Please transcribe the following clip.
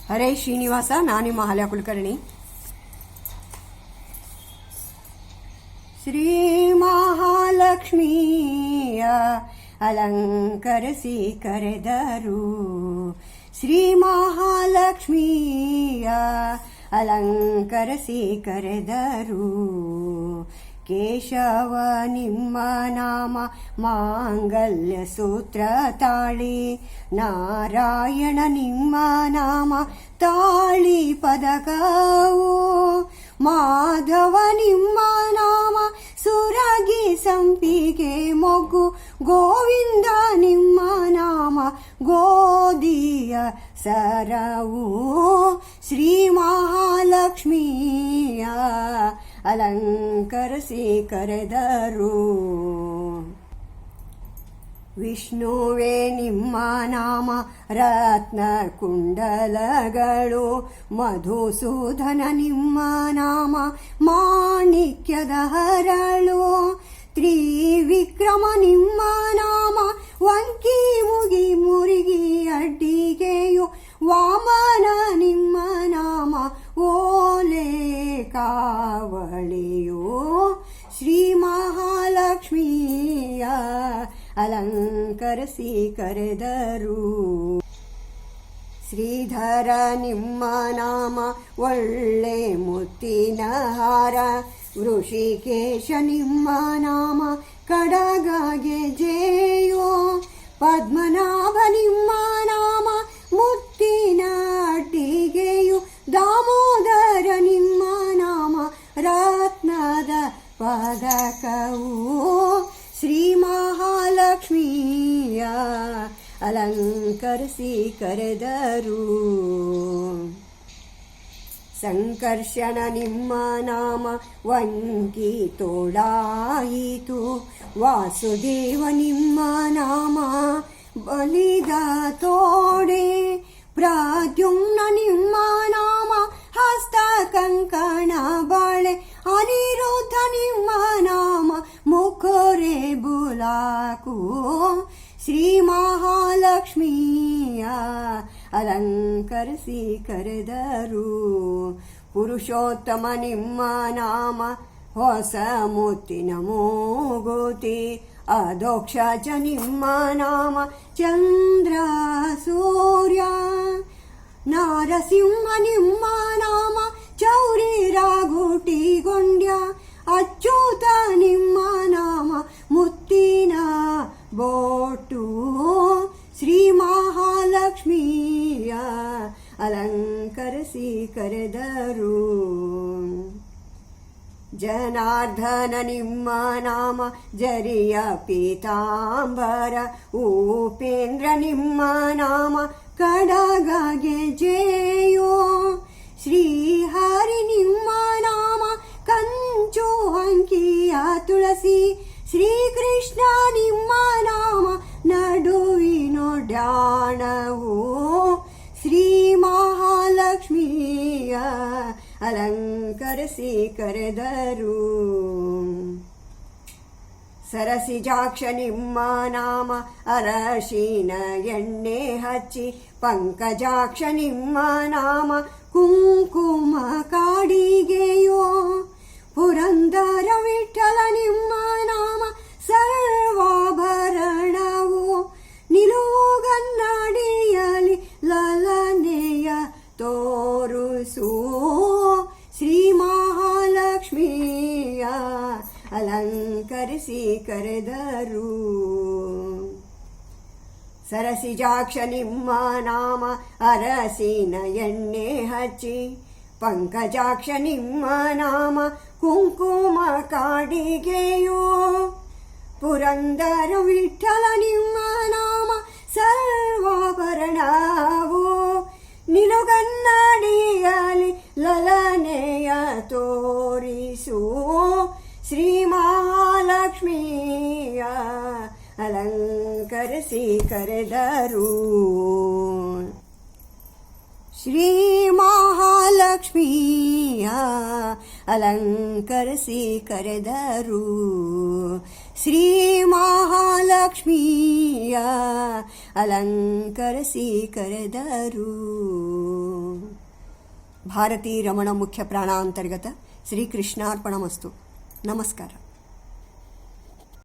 ಹರೇ ಶ್ರೀನಿವಾಸ. ನಾನು ನಿಮ್ಮ ಹಾಲ್ಯ ಕುಲಕರ್ಣಿ. ಶ್ರೀ ಮಹಾಲಕ್ಷ್ಮಿಯ ಅಲಂಕರಿಸಿ ಕರೆದರು, ಶ್ರೀ ಮಹಾಲಕ್ಷ್ಮಿಯ ಅಲಂಕರಿಸಿ ಕರೆದರು. ಕೇಶವ ನಿಮ್ಮ ನಾಮ ಮಾಂಗಲ್ಯ ಸೂತ್ರ ತಾಳಿ, ನಾರಾಯಣ ನಿಮ್ಮ ನಾಮ ತಾಳಿ ಪದಕವು. ಮಾಧವ ನಿಮ್ಮ ನಾಮ ಸುರಗಿ ಸಂಪಿಗೆ ಮೊಗ್ಗು, ಗೋವಿಂದ ನಿಮ್ಮ ನಾಮ ಗೋಧಿಯ ಸರವು. ಶ್ರೀ ಮಹಾಲಕ್ಷ್ಮಿಯ ಅಲಂಕರಿಸಿ ಕರೆದರು. ವಿಷ್ಣುವೇ ನಿಮ್ಮ ನಾಮ ರತ್ನ ಕುಂಡಲಗಳು, ಮಧುಸೂದನ ನಿಮ್ಮ ನಾಮ ಮಾಣಿಕ್ಯದ ಹರಳು. ತ್ರಿವಿಕ್ರಮ ನಿಮ್ಮ ನಾಮ ವಂಕಿ ಮುಗಿ ಮುರುಗಿ ಅಡ್ಡಿಗೆಯು, ವಾಮನ ನಿಮ್ಮ ನಾಮ ಓಲೆ ಕಾವಳಿಯೋ. ಶ್ರೀ ಮಹಾಲಕ್ಷ್ಮಿಯ ಅಲಂಕರಿಸಿ ಕರೆದರು. ಶ್ರೀಧರ ನಿಮ್ಮ ನಾಮ ಒಳ್ಳೆ ಮುತ್ತಿನ ಹಾರ, ವೃಷಿಕೇಶ ನಿಮ್ಮ ನಾಮ ಕಡಗಾಗೆ ಜೇಯೋ. ಪದ್ಮನಾಭ ನಿಮ್ಮ ನಾಮ ಮುತ್ತಿನ ಅಡ್ಡಿಗೆಯು, ದಾಮೋದರ ನಿಮ್ಮ ನಾಮ ರತ್ನದ ಪದಕವು. ಶ್ರೀ ಮಹಾಲಕ್ಷ್ಮಿಯ ಅಲಂಕರಿಸಿ ಕರೆದರು. ಸಂಕರ್ಷಣ ನಿಮ್ಮ ನಾಮ ವಂಕಿ ತೋಳಾಯಿತು, ವಾಸುದೇವ ನಿಮ್ಮ ನಾಮ ಬಲಿದ ತೋಡೆ. ಪ್ರದ್ಯುಮ್ನ ನಿಮ್ಮ ನಾಮ ಹಸ್ತ ಕಂಕಣ ಬಾಳೆ, ಅನಿರುದ್ಧ ನಿಮ್ಮ ನಾಮ ಮುಖರೆ ಬುಲಾಕು. ಶ್ರೀ ಮಹಾಲಕ್ಷ್ಮಿಯ ಅಲಂಕರಿಸಿ ಕರೆದರು. ಪುರುಷೋತ್ತಮ ನಿಮ್ಮ ನಾಮ ಹೊಸ ಮುತ್ತಿನ ಮೂಗುತಿ, ಅಧೋಕ್ಷಜ ನಿಮ್ಮ ನಾಮ ಚಂದ್ರ ಸೂರ್ಯ. ನಾರಸಿಂಹ ನಿಮ್ಮ ನಾಮ ಚೌರಿ ರಾಗುಟಿಗೊಂಡ್ಯ, ಅಚ್ಯುತ ನಿಮ್ಮ ನಾಮ ಮುತ್ತಿನ ಬೋಟು. ಶ್ರೀ ಮಹಾಲಕ್ಷ್ಮಿಯ ಅಲಂಕರಿಸಿ ಕರೆದರು. ಜನಾರ್ದನ ನಿಮ್ಮ ನಾಮ ಜರಿಯ ಪೀತಾಂಬರ, ಉಪೇಂದ್ರ ನಿಮ್ಮ ನಾಮ ಕಡಗಾಗೆ ಜೇಯೋ. ಶ್ರೀಹರಿ ನಿಮ್ಮ ನಾಮ ಕಂಚು ಅಂಕಿಯ ತುಳಸಿ, ಶ್ರೀಕೃಷ್ಣ ನಿಮ್ಮ ನಾಮ ನಡುವಿನೊಡ್ಯಾಣವು. ಶ್ರೀ ಮಹಾಲಕ್ಷ್ಮಿಯ ಅಲಂಕರಿಸಿ ಕರೆದರು. ಸರಸಿಜಾಕ್ಷ ನಿಮ್ಮ ನಾಮ ಅರಶಿನ ಎಣ್ಣೆ ಹಚ್ಚಿ, ಪಂಕಜಾಕ್ಷ ನಿಮ್ಮ ನಾಮ ಕುಂಕುಮ ಕಾಡಿಗೆಯೋ. ಪುರಂದರ ವಿಠಲ ನಿಮ್ಮ ನಾಮ ಸರ್ವಾಭರಣವು, ನಿಲುಗನ್ನಡಿಯಲಿ ಲಲನೆಯ ತೋರಿಸು. ಶ್ರೀ ಮಹಾಲಕ್ಷ್ಮಿಯ ಅಲಂಕರಿಸಿ ಕರೆದರು. ಸರಸಿಜಾಕ್ಷ ನಿಮ್ಮ ನಾಮ ಅರಸಿನ ಎಣ್ಣೆ ಹಚ್ಚಿ, ಪಂಕಜಾಕ್ಷ ನಿಮ್ಮ ನಾಮ ಕುಂಕುಮ ಕಾಡಿಗೆಯೋ. ಪುರಂದರ ವಿಠಲ ನಿಮ್ಮ ನಾಮ ಸರ್ವಾಭರಣವು, ನಿಲುಗನ್ನಡಿಯಲಿ ಲಲನೆಯ ತೋರಿಸು. ಶ್ರೀ ಮಹಾಲಕ್ಷ್ಮಿಯ ಅಲಂಕರಿಸಿ ಕರೆದರು. ಶ್ರೀ ಮಹಾಲಕ್ಷ್ಮಿಯ ಅಲಂಕರಿಸಿ ಕರೆದರು. ಶ್ರೀ ಮಹಾಲಕ್ಷ್ಮಿಯ ಅಲಂಕರಿಸಿ ಕರೆದರು. ಭಾರತೀ ರಮಣ ಮುಖ್ಯ ಪ್ರಾಣಾಂತರ್ಗತ ಶ್ರೀಕೃಷ್ಣಾರ್ಪಣಮಸ್ತು. ನಮಸ್ಕಾರ.